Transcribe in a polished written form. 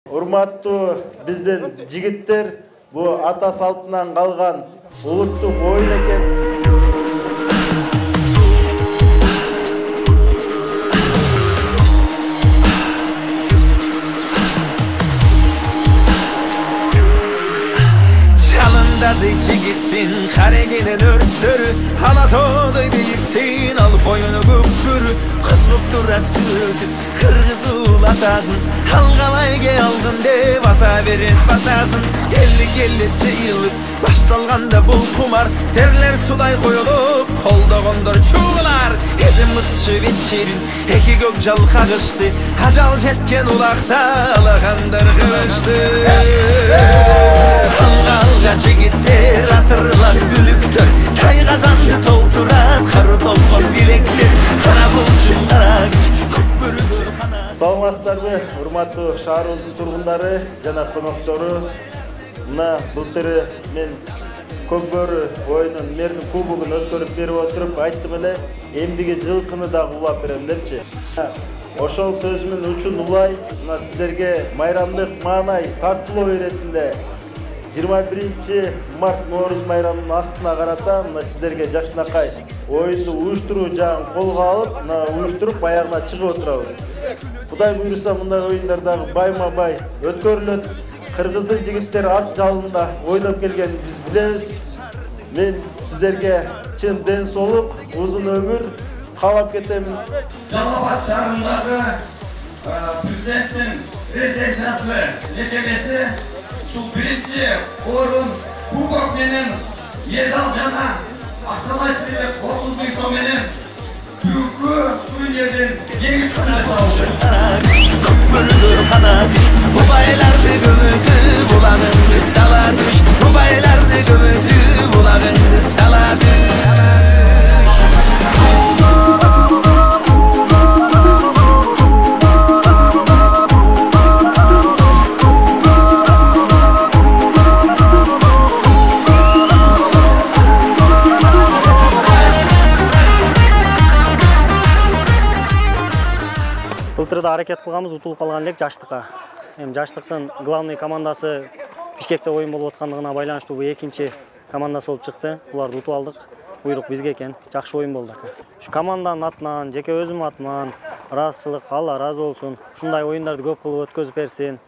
Урматтуу биздин жигиттер, бу ата салтынан калган улуттук оюн экен. Çalındadı jigittin karegenen örtörü, Alatoğdu beyiktin alıp oyunu kupkürü. Kızlık durat sürdü, kırgızı ulatasın, Halgalayge aldın dev ata verin batasın. Gelli çeyılıp, baştalganda bul kumar, Terler suday koyulup, kolda kondur çuğular. Ezim mıtçı вечерин, eki gök jal kagıştı, Hajal jetken ulakta, alakandar kıvıştı. Algalca jigitler, atırlar gülüktür, Çay kazandı toldurat, karı dolgun bilekler, Kara bulşun kara küpürüdür kana. Саламатсыздарбы, урматтуу шаарыбыздын тургундары жана коноктору. Мына былтыры мен Көкбөрү оюнун мэрдин кубогун өткөрүп берип отуруп айттым эле, эмдиги жылкыны дагы улап берем депчи. Ошол сөзүмдүн учун улай, мына сиздерге майрамдык маанай тартуулоо иретинде 21 март Нооруз майрамынын астына карата мына сиздерге жакшынакай оюнду уюштуруу жагын колго алып, мына уюштуруп аягына чыгып отурабыз. Кудай буйруса мындай оюндар дагы байма-бай өткөрүлөт. Кыргыздын жигиттери ат жалында ойноп келгенин биз билебиз. Мен сиздерге чын ден соолук, узун өмүр каалап кетемин. Жалал Абад шаарындагы президенттин резиденциясы мекемеси ушул биринчи орун кубок менен медаль жана акчалай сыйлык 9 миң сом менен бүгүнкү турнирдин Bu baylardı gömüldü, bulağındı saladış. Bu baylardı gömüldü, bulağındı saladış. Былтырда аракет кылганбыз, утулуп калган элек жаштыкка. Эми жаштыктын главный командасы Бишкекте оюн болуп аткандыгына байланыштуу бул экинчи командасы болуп чыкты. Буларды утуп алдык. Буйрук бизге экен. Жакшы оюн болду ака. Ушу команданын атынан, жеке өзүм атынан ыраазычылык, Алла ыраазы болсун. Ушундай оюндарды көп кылып өткөзүп берсин.